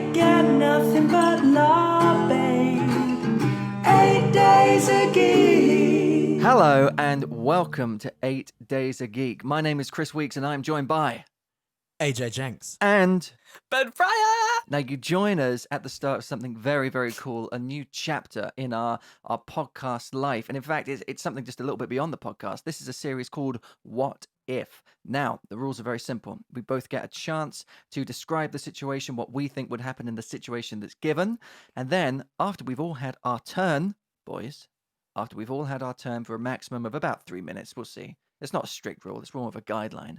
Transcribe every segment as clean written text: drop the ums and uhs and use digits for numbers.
ain't got nothing but love, babe. 8 days a geek. Hello and welcome to 8 Days a Geek. My name is Chris Weeks and I'm joined by AJ Jenks and Ben Fryer. Now you join us at the start of something very, very cool, a new chapter in our podcast life. And in fact, it's something just a little bit beyond the podcast. This is a series called What If? Now, the rules are very simple. We both get a chance to describe the situation, what we think would happen in the situation that's given. And then after we've all had our turn, boys, after we've all had our turn for a maximum of about 3 minutes, we'll see. It's not a strict rule. It's more of a guideline.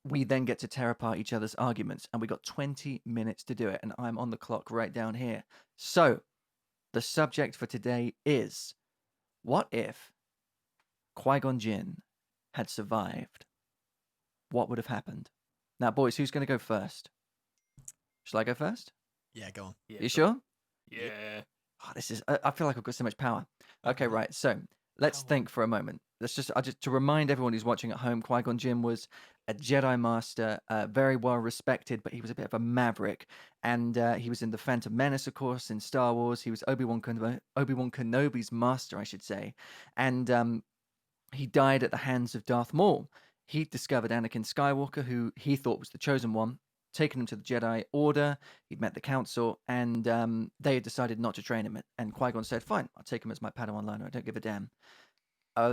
We then get to tear apart each other's arguments, and we got 20 minutes to do it, and I'm on the clock right down here. So, the subject for today is, what if Qui-Gon Jinn had survived? What would have happened? Now, boys, who's going to go first? Shall I go first? Yeah, go on. You sure? Yeah. Oh, I feel like I've got so much power. Okay, right. So let's think for a moment. To remind everyone who's watching at home, Qui-Gon Jinn was a Jedi Master, very well respected, but he was a bit of a maverick. And he was in the Phantom Menace, of course, in Star Wars. He was Obi-Wan Kenobi's master, I should say. And he died at the hands of Darth Maul. He discovered Anakin Skywalker, who he thought was the chosen one, taken him to the Jedi Order. He'd met the Council, and they had decided not to train him. And Qui-Gon said, fine, I'll take him as my Padawan learner. I don't give a damn.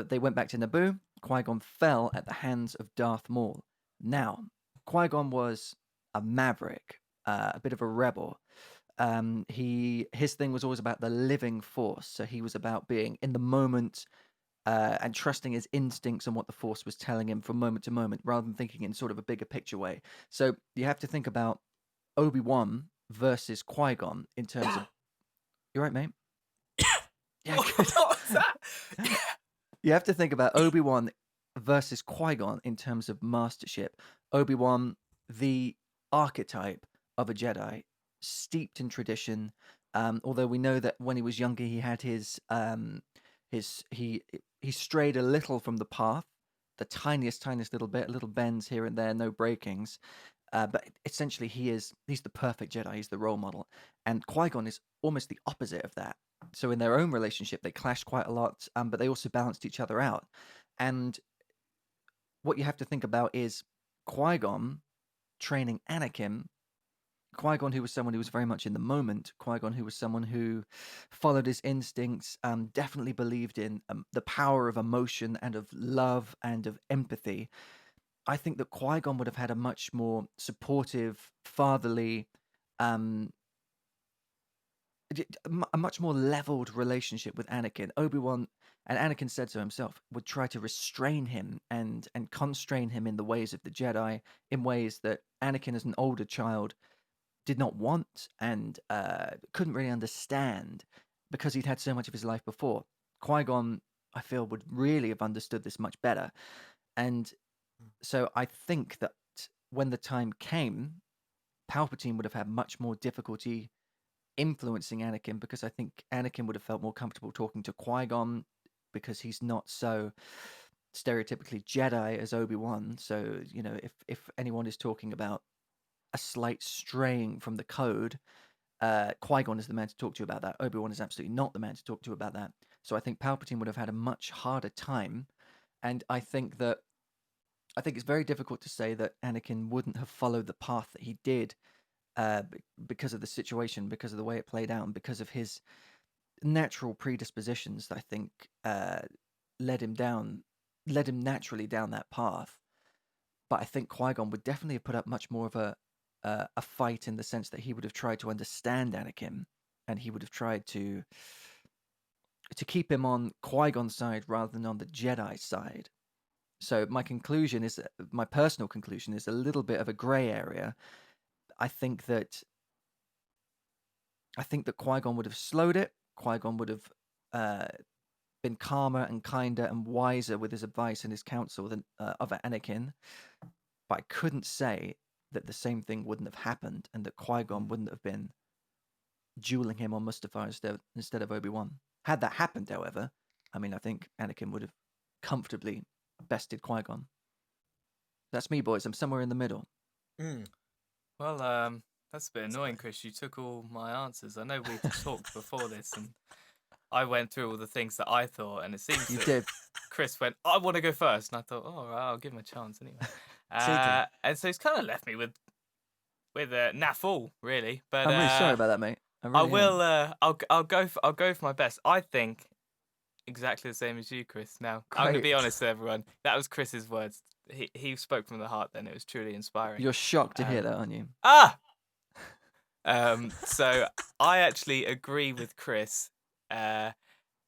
They went back to Naboo. Qui-Gon fell at the hands of Darth Maul. Now, Qui-Gon was a maverick, a bit of a rebel. His thing was always about the living force. So he was about being in the moment and trusting his instincts and what the Force was telling him from moment to moment, rather than thinking in sort of a bigger picture way. So you have to think about Obi-Wan versus Qui-Gon in terms of... You right, mate? Yeah, What was that? You have to think about Obi-Wan versus Qui-Gon in terms of mastership. Obi-Wan, the archetype of a Jedi, steeped in tradition. Although we know that when he was younger, he had he strayed a little from the path, the tiniest little bit, little bends here and there, no breakings. But essentially, he's the perfect Jedi. He's the role model, and Qui-Gon is almost the opposite of that. So in their own relationship, they clashed quite a lot, but they also balanced each other out. And what you have to think about is Qui-Gon training Anakin. Qui-Gon, who was someone who was very much in the moment. Qui-Gon, who was someone who followed his instincts, definitely believed in the power of emotion and of love and of empathy. I think that Qui-Gon would have had a much more supportive, fatherly, a much more leveled relationship with Anakin. Obi-Wan, and Anakin said so himself, would try to restrain him and constrain him in the ways of the Jedi, in ways that Anakin, as an older child, did not want and couldn't really understand because he'd had so much of his life before. Qui-Gon, I feel, would really have understood this much better. And so I think that when the time came, Palpatine would have had much more difficulty influencing Anakin, because I think Anakin would have felt more comfortable talking to Qui-Gon because he's not so stereotypically Jedi as Obi-Wan. So, you know, if anyone is talking about a slight straying from the code, Qui-Gon is the man to talk to about that. Obi-Wan is absolutely not the man to talk to about that. So I think Palpatine would have had a much harder time, and I think it's very difficult to say that Anakin wouldn't have followed the path that he did because of the situation, because of the way it played out, and because of his natural predispositions. I think led him naturally down that path. But I think Qui-Gon would definitely have put up much more of a fight, in the sense that he would have tried to understand Anakin, and he would have tried to keep him on Qui-Gon's side rather than on the Jedi side. So my personal conclusion is a little bit of a grey area. I think that Qui-Gon would have slowed it. Qui-Gon would have been calmer and kinder and wiser with his advice and his counsel than of Anakin. But I couldn't say that the same thing wouldn't have happened, and that Qui-Gon wouldn't have been dueling him on Mustafar instead of Obi-Wan. Had that happened, however, I mean, I think Anakin would have comfortably bested Qui-Gon. That's me, boys. I'm somewhere in the middle. Well, That's a bit annoying, Chris. You took all my answers. I know we talked before this, and I went through all the things that I thought, and it seems You that did. Chris went, I want to go first. And I thought, oh, all right, I'll give him a chance anyway. Cheeky. And so he's kind of left me with naff all, really. But I'm really sorry about that, mate. I really am. will. I'll go for my best. I think exactly the same as you, Chris. Now I'm going to be Great. honest with everyone. That was Chris's words. He spoke from the heart. Then it was truly inspiring. You're shocked to hear that, aren't you? So I actually agree with Chris, and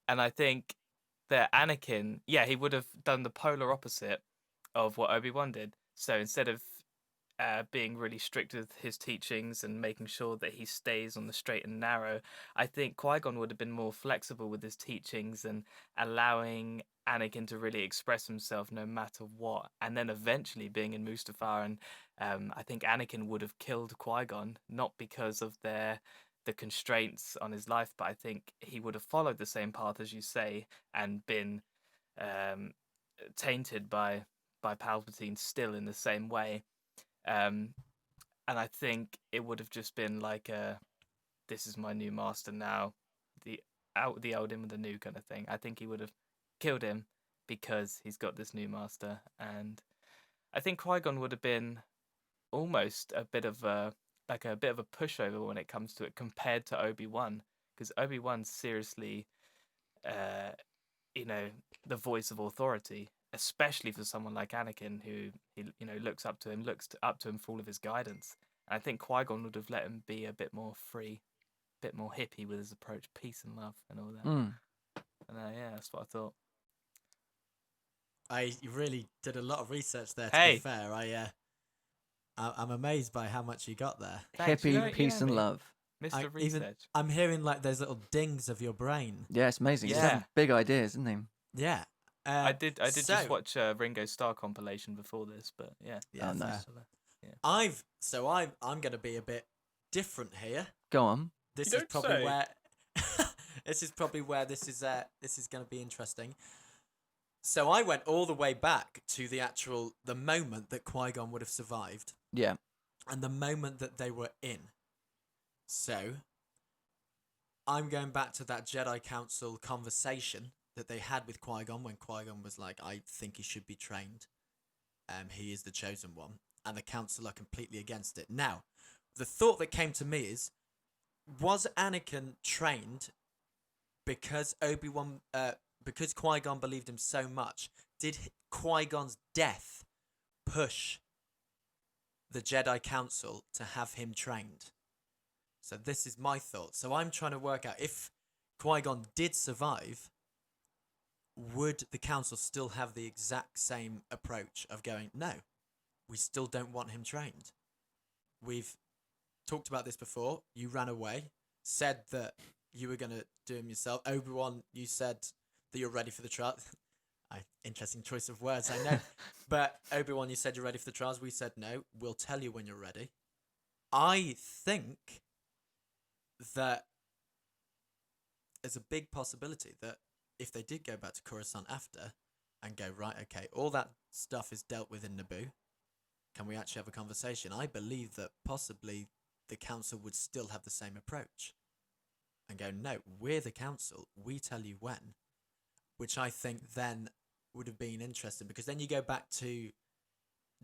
I think that Anakin, he would have done the polar opposite of what Obi-Wan did. So instead of being really strict with his teachings and making sure that he stays on the straight and narrow, I think Qui-Gon would have been more flexible with his teachings and allowing Anakin to really express himself no matter what. And then eventually being in Mustafar, and I think Anakin would have killed Qui-Gon, not because of the constraints on his life, but I think he would have followed the same path as you say and been tainted by Palpatine still in the same way. And I think it would have just been like this is my new master now, the old him with the new kind of thing. I think he would have killed him because he's got this new master, and I think Qui-Gon would have been almost a bit of a pushover when it comes to it compared to Obi-Wan, because Obi-Wan's seriously, the voice of authority, especially for someone like Anakin, who he looks up to him for all of his guidance. And I think Qui-Gon would have let him be a bit more free, a bit more hippie with his approach, peace and love and all that. And that's what I thought. You really did a lot of research there. To Hey. be fair, I'm amazed by how much you got there. Thanks, Hippie, peace and me. love. Mr. Research. I'm hearing like those little dings of your brain. Yeah, it's amazing. He's Yeah. having big ideas, isn't he? Yeah. I did just so- watch Ringo Starr compilation before this, but yeah. Yeah, Oh, nice. fair. I'm going to be a bit different here. Go on. This You is don't probably say. where this is probably where this is going to be interesting. So I went all the way back to the moment that Qui-Gon would have survived Yeah. and the moment that they were in. So I'm going back to that Jedi Council conversation that they had with Qui-Gon when Qui-Gon was like, I think he should be trained. He is the chosen one. And the Council are completely against it. Now, the thought that came to me is, was Anakin trained because because Qui-Gon believed him so much? Did Qui-Gon's death push the Jedi Council to have him trained? So this is my thought. So I'm trying to work out, if Qui-Gon did survive, would the Council still have the exact same approach of going, no, we still don't want him trained? We've talked about this before. You ran away, said that you were going to do him yourself. Obi-Wan, you said that you're ready for the trial. Interesting choice of words, I know. But Obi-Wan, you said you're ready for the trials. We said no, we'll tell you when you're ready. I think that there's a big possibility that if they did go back to Coruscant after and go, right, okay, all that stuff is dealt with in Naboo, can we actually have a conversation? I believe that possibly the Council would still have the same approach and go, no, we're the Council, we tell you when, which I think then would have been interesting, because then you go back to,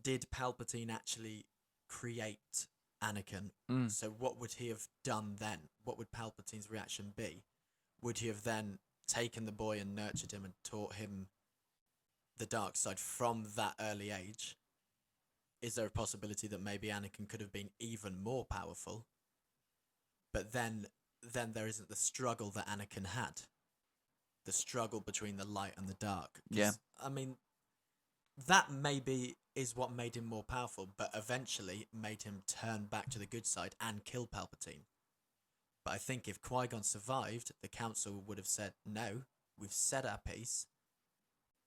did Palpatine actually create Anakin? So what would he have done then? What would Palpatine's reaction be? Would he have then taken the boy and nurtured him and taught him the dark side from that early age? Is there a possibility that maybe Anakin could have been even more powerful, but then there isn't the struggle that Anakin had, the struggle between the light and the dark? 'Cause, Yeah. I mean, that maybe is what made him more powerful, but eventually made him turn back to the good side and kill Palpatine. But I think if Qui-Gon survived, the Council would have said, no, we've said our piece.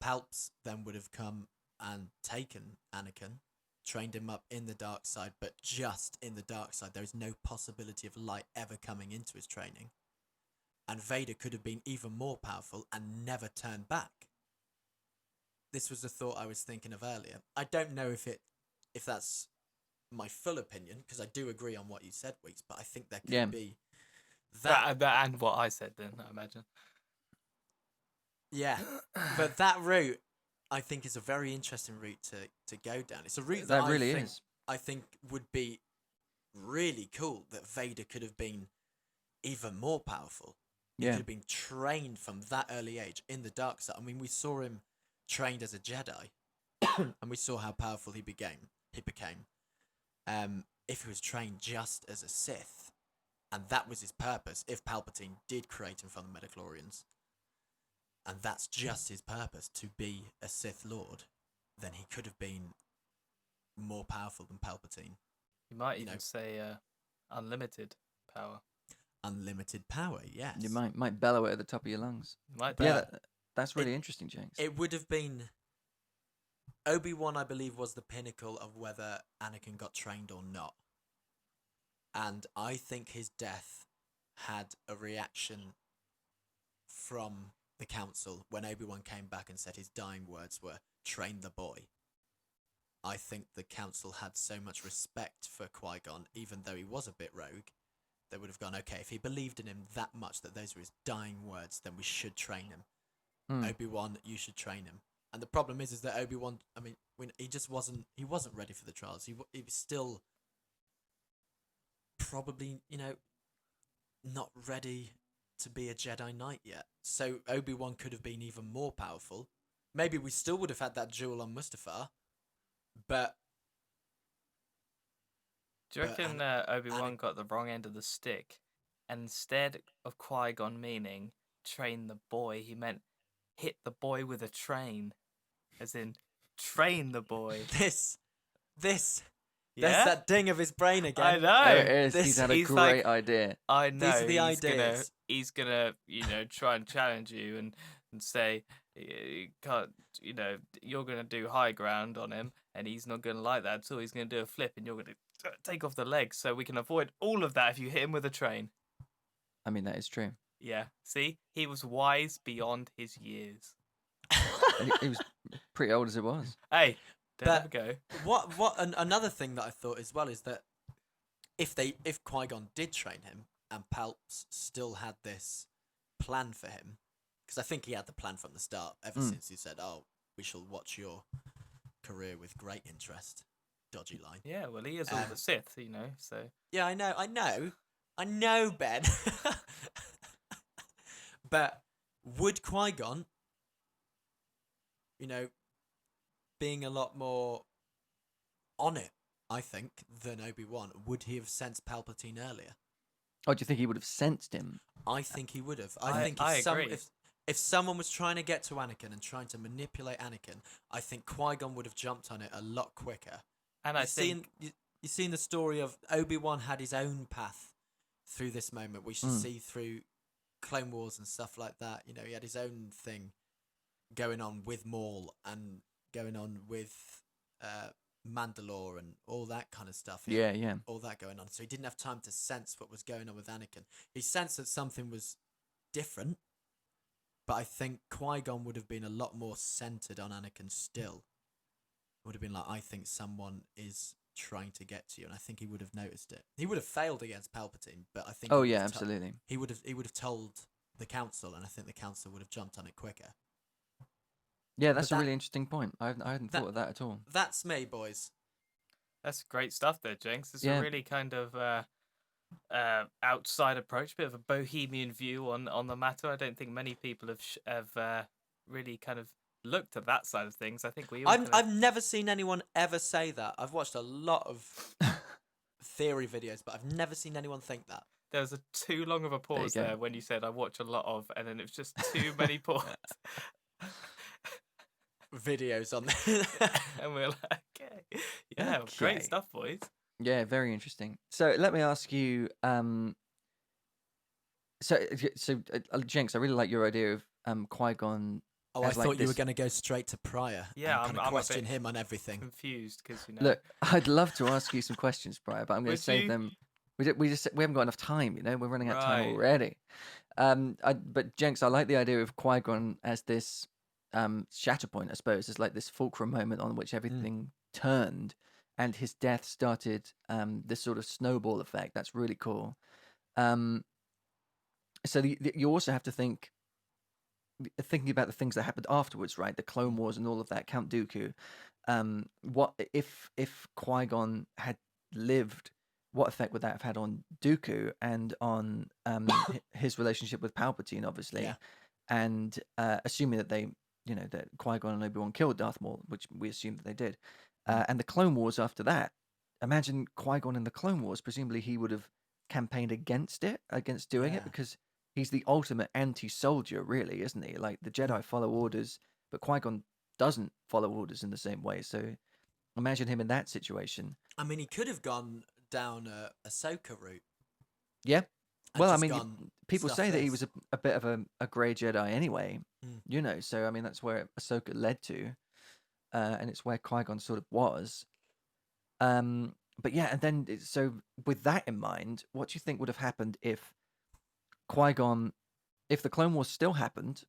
Palps then would have come and taken Anakin, trained him up in the dark side, but just in the dark side. There is no possibility of light ever coming into his training. And Vader could have been even more powerful and never turned back. This was the thought I was thinking of earlier. I don't know if that's my full opinion, because I do agree on what you said, Weeks, but I think there could Yeah. be that. That and what I said then, I imagine. Yeah, but that route, I think, is a very interesting route to go down. It's a route That really is. I think would be really cool, that Vader could have been even more powerful. He Yeah. could have been trained from that early age in the dark side. I mean, we saw him trained as a Jedi, and we saw how powerful he became. If he was trained just as a Sith, and that was his purpose, if Palpatine did create him from the midichlorians, and that's just his purpose, to be a Sith Lord, then he could have been more powerful than Palpatine. You might You even know. say unlimited power. Unlimited power, yes. You might bellow it at the top of your lungs. You might Yeah, But that's really interesting, Jenks. it would have been... Obi-Wan, I believe, was the pinnacle of whether Anakin got trained or not. And I think his death had a reaction from the council when Obi-Wan came back and said his dying words were, "Train the boy." I think the council had so much respect for Qui-Gon, even though he was a bit rogue, they would have gone, okay, if he believed in him that much that those were his dying words, then we should train him. Obi-Wan, you should train him. And the problem is that Obi-Wan, I mean, he just wasn't ready for the trials. He was still probably, not ready to be a Jedi Knight yet. So Obi-Wan could have been even more powerful. Maybe we still would have had that duel on Mustafar, but... Do you reckon Obi-Wan got the wrong end of the stick? And instead of Qui-Gon meaning train the boy, he meant hit the boy with a train. As in, train the boy. This... Yeah? There's that ding of his brain again. I know. There it is. This- He's had a he's great like- idea. I know. These are the ideas. He's gonna, try and challenge you and say, you can't, you're gonna do high ground on him, and he's not gonna like that. So he's gonna do a flip, and you're gonna take off the legs. So we can avoid all of that if you hit him with a train. I mean, that is true. Yeah. See, he was wise beyond his years. And he was pretty old as it was. Hey, don't But- ever go. Another thing that I thought as well is that if Qui-Gon did train him and Palps still had this plan for him, because I think he had the plan from the start ever since he said, "Oh, we shall watch your career with great interest." Dodgy line. Yeah. Well, he is all the Sith, So Yeah, I know, Ben. But would Qui-Gon, being a lot more on it, I think, than Obi-Wan, would he have sensed Palpatine earlier? Oh, do you think he would have sensed him? I think he would have. I think agree. if someone was trying to get to Anakin and trying to manipulate Anakin, I think Qui-Gon would have jumped on it a lot quicker. and I think you've seen the story of Obi-Wan had his own path through this moment. We should see through Clone Wars and stuff like that. He had his own thing going on with Maul and going on with Mandalore and all that kind of stuff. Yeah. All that going on. So he didn't have time to sense what was going on with Anakin. He sensed that something was different, but I think Qui-Gon would have been a lot more centered on Anakin still. Would have been like, I think someone is trying to get to you, and I think he would have noticed it. He would have failed against Palpatine, but I think Oh, he would yeah, have absolutely. he would have told the council, and I think the council would have jumped on it quicker. Yeah, that's But a that- really interesting point. I hadn't thought of that at all. That's me, boys. that's great stuff there, Jenks. It's Yeah. a really kind of outside approach, bit of a bohemian view on the matter. I don't think many people have really kind of looked at that side of things. I think we all I've never seen anyone ever say that. I've watched a lot of theory videos, but I've never seen anyone think that. there was too long of a pause go. there when you said I watch a lot of, and then it was just too many pause. Videos on there. And we're like, okay, yeah, Okay. great stuff, boys. Yeah, very interesting. So let me ask you. Jenks, I really like your idea of Qui-Gon. Oh, I as like thought you were this- going to go straight to Pryor. Yeah, and kind I'm of a question bit him on everything. Confused because Look, I'd love to ask you some questions, Brian, but I'm going Would to save you? them. We haven't got enough time. We're running out of time Right. already. But Jenks, I like the idea of Qui-Gon as this shatter point, I suppose, as like this fulcrum moment on which everything turned, and his death started this sort of snowball effect. That's really cool. Um, so you also have to thinking about the things that happened afterwards, right? The Clone Wars and all of that. Count Dooku. What if Qui-Gon had lived? What effect would that have had on Dooku and on his relationship with Palpatine, obviously? Yeah. And assuming that that Qui-Gon and Obi-Wan killed Darth Maul, which we assume that they did, and the Clone Wars after that. Imagine Qui-Gon in the Clone Wars. Presumably, he would have campaigned against doing it, Yeah. because he's the ultimate anti-soldier, really, isn't he? Like, the Jedi follow orders, but Qui-Gon doesn't follow orders in the same way. So imagine him in that situation. I mean, he could have gone down a Ahsoka route. Yeah. and Well, I just mean, gone, people "Stuff say that he this." was a bit of a grey Jedi anyway, Mm. So I mean, that's where Ahsoka led to, and it's where Qui-Gon sort of was. But yeah, and then so with that in mind, what do you think would have happened if Qui-Gon, if the Clone Wars still happened,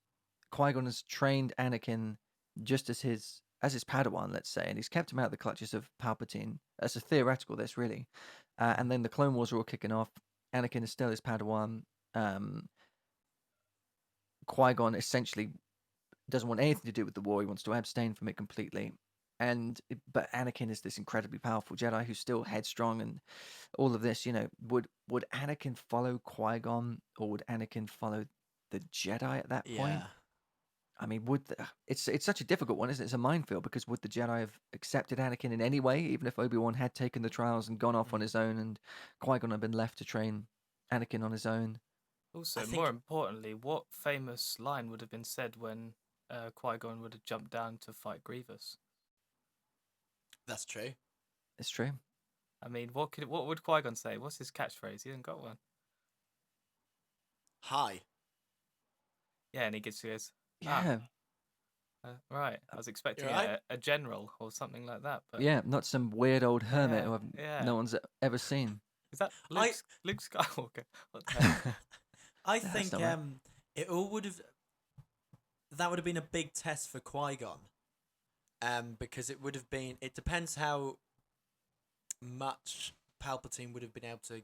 Qui-Gon has trained Anakin just as his Padawan, let's say, and he's kept him out of the clutches of Palpatine. That's a theoretical, this really. And then the Clone Wars are all kicking off. Anakin is still his Padawan. Qui-Gon essentially doesn't want anything to do with the war. He wants to abstain from it completely. But Anakin is this incredibly powerful Jedi who's still headstrong and all of this. Would Anakin follow Qui-Gon, or would Anakin follow the Jedi at that point? Yeah. I mean, it's such a difficult one, isn't it? It's a minefield, because would the Jedi have accepted Anakin in any way, even if Obi-Wan had taken the trials and gone off on his own, and Qui-Gon had been left to train Anakin on his own? Also, I more think- importantly, what famous line would have been said when Qui-Gon would have jumped down to fight Grievous? That's true. It's true. I mean, what would Qui-Gon say? What's his catchphrase? He hasn't got one. Hi. Yeah, and he goes, Yeah, right. I was expecting You're right. a general or something like that. But yeah, not some weird old hermit Yeah, who yeah. no one's ever seen. Is that I- Luke Skywalker? What the hell? I That's think not right. it all would have. That would have been a big test for Qui-Gon, because it would have been. It depends how much Palpatine would have been able to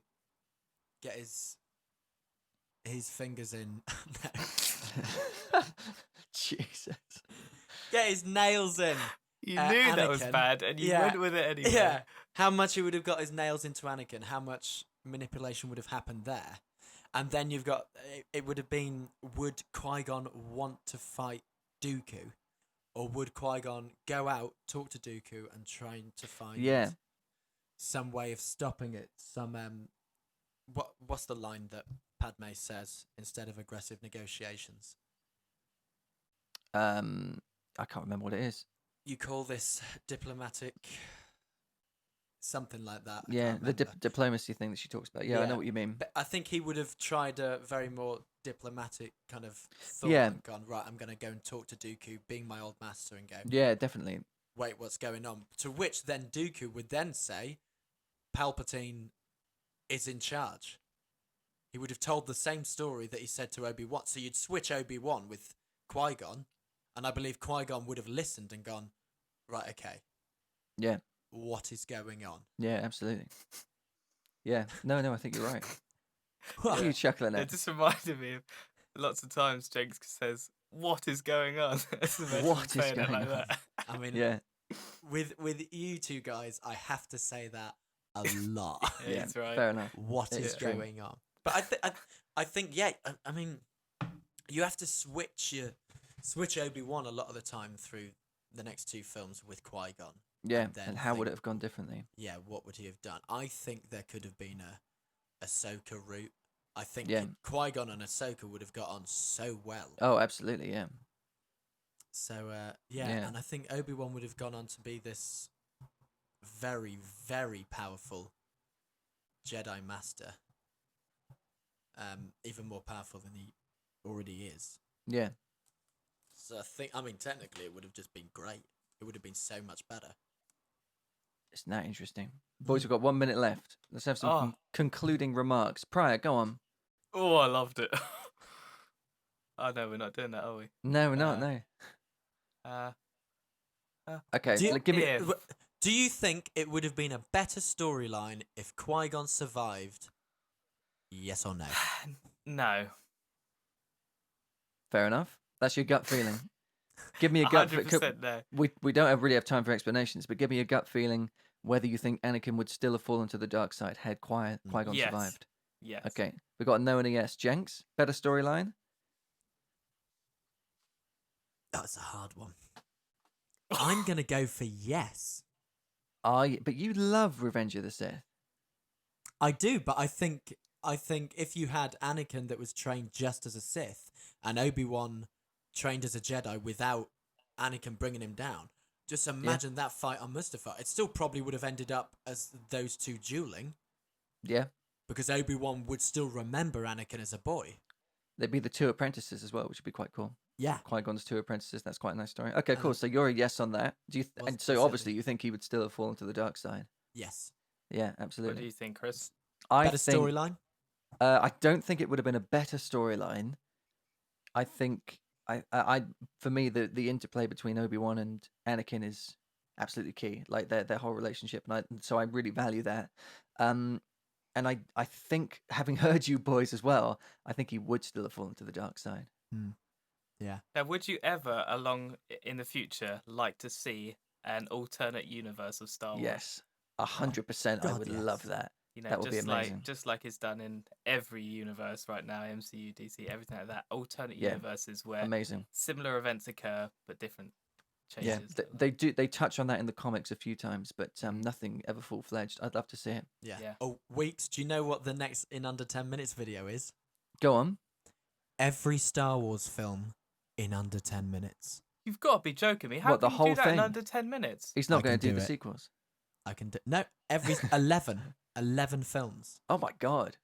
get his fingers in. No. Jesus. Get his nails in. You knew that was Anakin. bad, and you Yeah. went with it anyway. Yeah. How much he would have got his nails into Anakin, how much manipulation would have happened there. And then you've got, it would have been, would Qui-Gon want to fight Dooku? Or would Qui-Gon go out, talk to Dooku, and trying to find Yeah. some way of stopping it? What's the line that Padme says instead of aggressive negotiations? I can't remember what it is. You call this diplomatic, something like that. I Yeah, can't the remember. diplomacy thing that she talks about. Yeah, I Yeah. know what you mean. But I think he would have tried a very more diplomatic kind of thought Yeah. and gone, right, I'm going to go and talk to Dooku, being my old master, and go, Yeah, definitely. wait, what's going on? To which then Dooku would then say, Palpatine is in charge. He would have told the same story that he said to Obi-Wan. So you'd switch Obi-Wan with Qui-Gon, and I believe Qui-Gon would have listened and gone, right, okay, Yeah, what is going on? yeah, absolutely. Yeah, no, I think you're right. What are you chuckling It at? just reminded me of lots of times Jenks says, "What is going on?" Just imagine What is saying it going like on? that. I mean, Yeah, with you two guys, I have to say that a lot. Yeah, yeah, that's right. fair enough. What It is is true. going on? But I think yeah. I mean, you have to switch Obi-Wan a lot of the time through the next two films with Qui-Gon. Yeah, then and how would think- it have gone differently? Yeah, what would he have done? I think there could have been a Ahsoka route. I think Yeah. Qui-Gon and Ahsoka would have got on so well. Oh, absolutely, yeah. So Yeah. and I think Obi-Wan would have gone on to be this very, very powerful Jedi Master. Even more powerful than he already is. Yeah. So I mean, technically, it would have just been great. It would have been so much better. It's not interesting. Boys, we've got 1 minute left. Let's have some Oh. concluding remarks. Pryor, go on. Oh, I loved it. Oh no, we're not doing that, are we? No, we're not, Uh, no. Uh, Okay, Do you- give me... if- Do you think it would have been a better storyline if Qui-Gon survived? Yes or no? No. Fair enough. That's your gut feeling. Give me a gut 100% no. We don't really have time for explanations, but give me a gut feeling whether you think Anakin would still have fallen to the dark side had Qui-Gon Yes. survived. Yes. Okay, we got a no and a yes. Jenks, better storyline? That's a hard one. I'm going to go for yes. But you love Revenge of the Sith. I do, but I think if you had Anakin that was trained just as a Sith and Obi-Wan trained as a Jedi without Anakin bringing him down, just imagine that fight on Mustafar. It still probably would have ended up as those two dueling. Yeah. Because Obi-Wan would still remember Anakin as a boy. They'd be the two apprentices as well, which would be quite cool. Yeah. Qui-Gon's two apprentices. That's quite a nice story. Okay, cool. So you're a yes on that. Do you? Well, And so obviously you think he would still have fallen to the dark side. Yes. Yeah, What do absolutely. you think, Chris? Better storyline? I don't think it would have been a better storyline. I think for me the interplay between Obi-Wan and Anakin is absolutely key. Like their whole relationship, and so I really value that. And I think, having heard you boys as well, I think he would still have fallen to the dark side. Yeah. Now, would you ever, in the future, like to see an alternate universe of Star Wars? Yes, 100%. I God, would yes. love that. You know, That would be amazing. just like it's done in every universe right now, MCU, DC, everything like that. Alternate Yeah. universes where Amazing. similar events occur but different Yeah, changes. they touch on that in the comics a few times, but nothing ever full-fledged. I'd love to see it. Yeah. Oh, Weeks, do you know what the next In Under 10 Minutes video is? Go on. Every Star Wars film in under 10 minutes. You've got to be joking me. How What, the can you whole do that in thing? under 10 minutes? He's not I going can to do do the it. sequels. I can do... No, every... 11 films. Oh my god.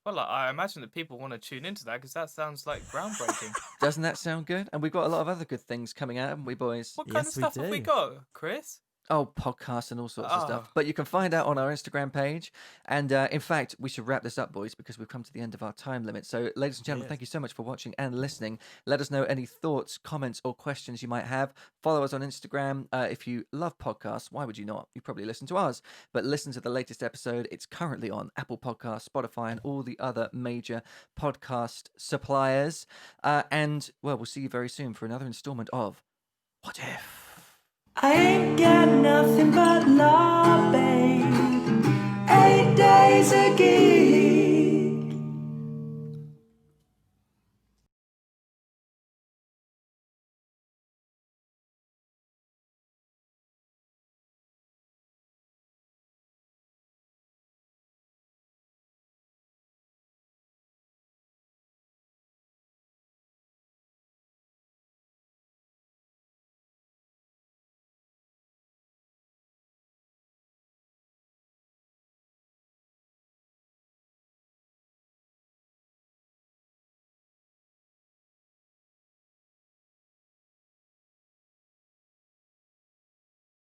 Well, I imagine that people want to tune into that because that sounds like groundbreaking. Doesn't that sound good? And we've got a lot of other good things coming out, haven't we, boys? What kind Yes, of we stuff have we do. got, Chris? Oh, podcasts and all sorts of stuff. Oh. But you can find out on our Instagram page. And in fact, we should wrap this up, boys, because we've come to the end of our time limit. So, ladies and gentlemen, Yes. thank you so much for watching and listening. Let us know any thoughts, comments, or questions you might have. Follow us on Instagram. If you love podcasts, why would you not? You probably listen to ours. But listen to the latest episode. It's currently on Apple Podcasts, Spotify, and all the other major podcast suppliers. And, well, we'll see you very soon for another installment of What If? I ain't got nothing but love, babe. 8 days a geek.